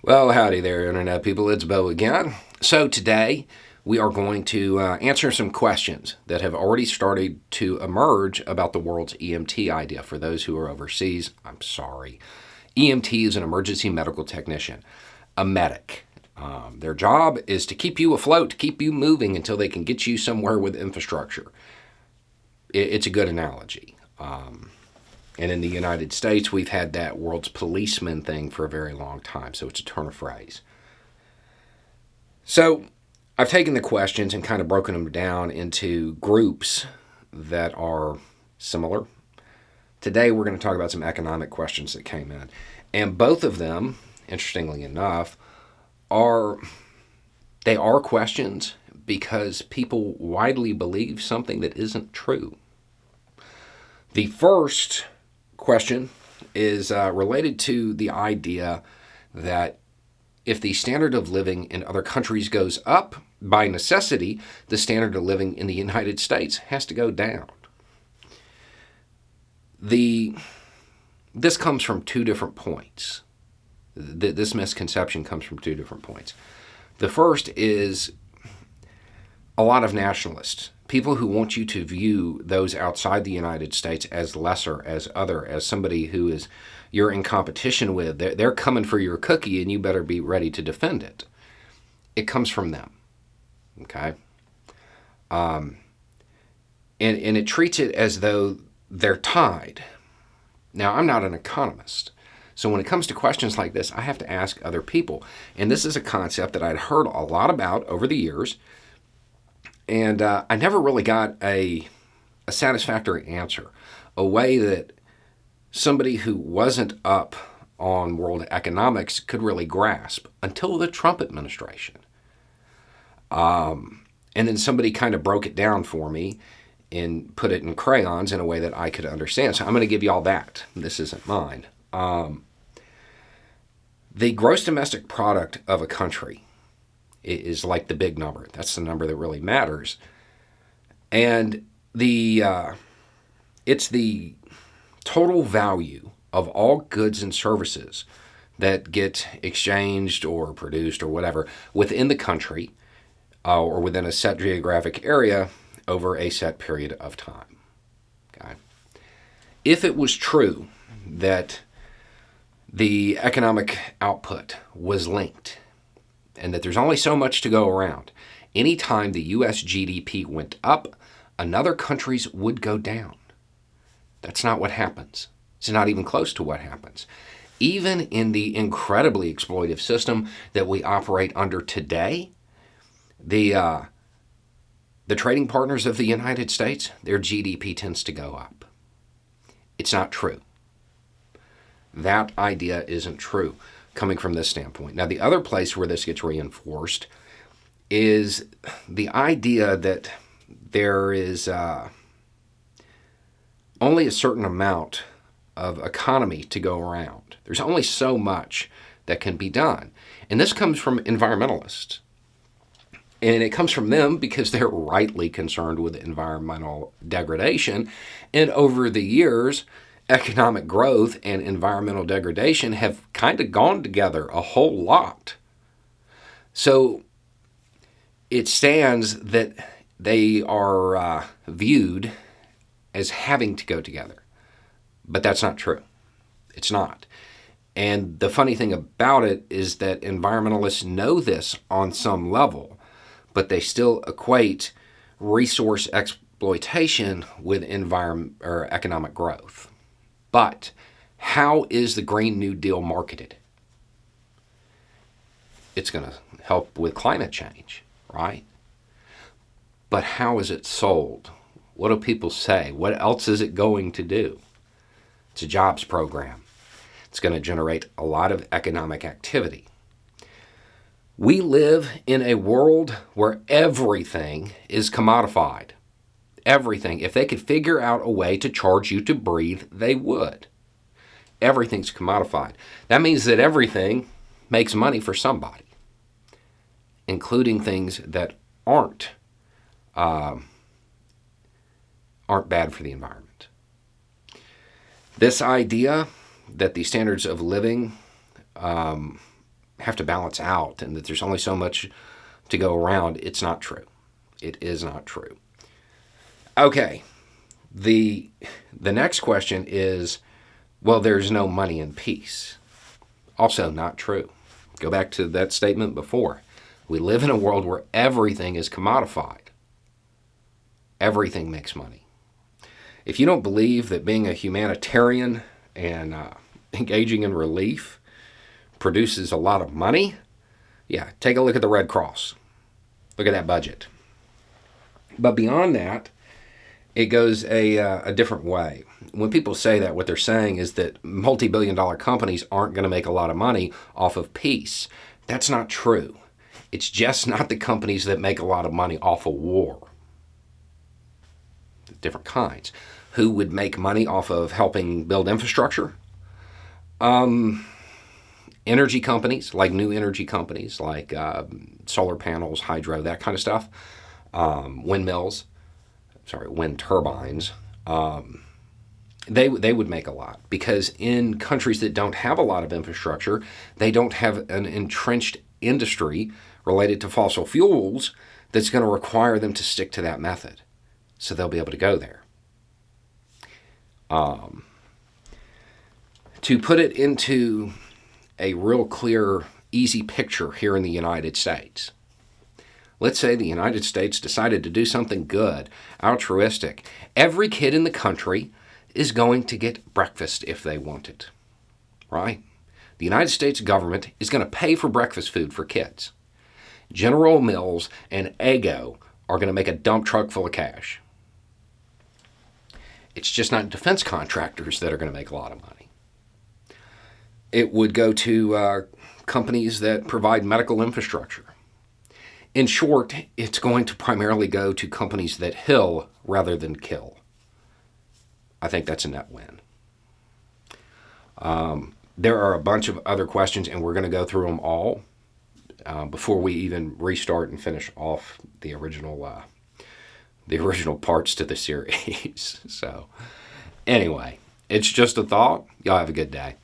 Well, howdy there, Internet people. It's Bo again. So, today we are going to answer some questions that have already started to emerge about the world's EMT idea. For those who are overseas, I'm sorry. EMT is an emergency medical technician, a medic. Their job is to keep you afloat, to keep you moving until they can get you somewhere with infrastructure. It's a good analogy. And in the United States, we've had that world's policeman thing for a very long time, so it's a turn of phrase. So I've taken the questions and kind of broken them down into groups that are similar. Today we're going to talk about some economic questions that came in. And both of them, interestingly enough, are questions because people widely believe something that isn't true. The first question is related to the idea that if the standard of living in other countries goes up, by necessity, the standard of living in the United States has to go down. This comes from two different points. This misconception comes from two different points. The first is a lot of nationalists, people who want you to view those outside the United States as lesser, as other, as somebody who is you're in competition with. They're coming for your cookie and you better be ready to defend it. It comes from them, okay? And it treats it as though they're tied. Now, I'm not an economist, so when it comes to questions like this, I have to ask other people. And this is a concept that I'd heard a lot about over the years, and I never really got a satisfactory answer, a way that somebody who wasn't up on world economics could really grasp until the Trump administration. And then somebody kind of broke it down for me and put it in crayons in a way that I could understand. So I'm going to give you all that. This isn't mine. The gross domestic product of a country is like the big number. That's the number that really matters. And it's the total value of all goods and services that get exchanged or produced or whatever within the country or within a set geographic area over a set period of time. Okay? If it was true that the economic output was linked and that there's only so much to go around, anytime the U.S. GDP went up, another country's would go down. That's not what happens. It's not even close to what happens. Even in the incredibly exploitive system that we operate under today, the trading partners of the United States, their GDP tends to go up. It's not true. That idea isn't true coming from this standpoint. Now, the other place where this gets reinforced is the idea that there is only a certain amount of economy to go around. There's only so much that can be done. And this comes from environmentalists. And it comes from them because they're rightly concerned with environmental degradation. And over the years, economic growth and environmental degradation have kind of gone together a whole lot. So it stands that they are viewed as having to go together. But that's not true. It's not. And the funny thing about it is that environmentalists know this on some level, but they still equate resource exploitation with environment or economic growth. But how is the Green New Deal marketed? It's going to help with climate change, right? But how is it sold? What do people say? What else is it going to do? It's a jobs program. It's going to generate a lot of economic activity. We live in a world where everything is commodified. Everything. If they could figure out a way to charge you to breathe, they would. Everything's commodified. That means that everything makes money for somebody, including things that aren't bad for the environment. This idea that the standards of living have to balance out and that there's only so much to go around, it's not true. It is not true. Okay, the next question is, well, there's no money in peace. Also not true. Go back to that statement before. We live in a world where everything is commodified. Everything makes money. If you don't believe that being a humanitarian and engaging in relief produces a lot of money, yeah, take a look at the Red Cross. Look at that budget. But beyond that, it goes a different way. When people say that, what they're saying is that multi-billion-dollar companies aren't going to make a lot of money off of peace. That's not true. It's just not the companies that make a lot of money off of war. Different kinds. Who would make money off of helping build infrastructure? Energy companies, like new energy companies, like solar panels, hydro, that kind of stuff. Wind turbines. They would make a lot because in countries that don't have a lot of infrastructure, they don't have an entrenched industry related to fossil fuels that's going to require them to stick to that method. So they'll be able to go there. To put it into a real clear, easy picture here in the United States. Let's say the United States decided to do something good, altruistic. Every kid in the country is going to get breakfast if they want it, right? The United States government is going to pay for breakfast food for kids. General Mills and Eggo are going to make a dump truck full of cash. It's just not defense contractors that are going to make a lot of money. It would go to companies that provide medical infrastructure. In short, it's going to primarily go to companies that heal rather than kill. I think that's a net win. There are a bunch of other questions, and we're going to go through them all before we even restart and finish off the original parts to the series. So, anyway, it's just a thought. Y'all have a good day.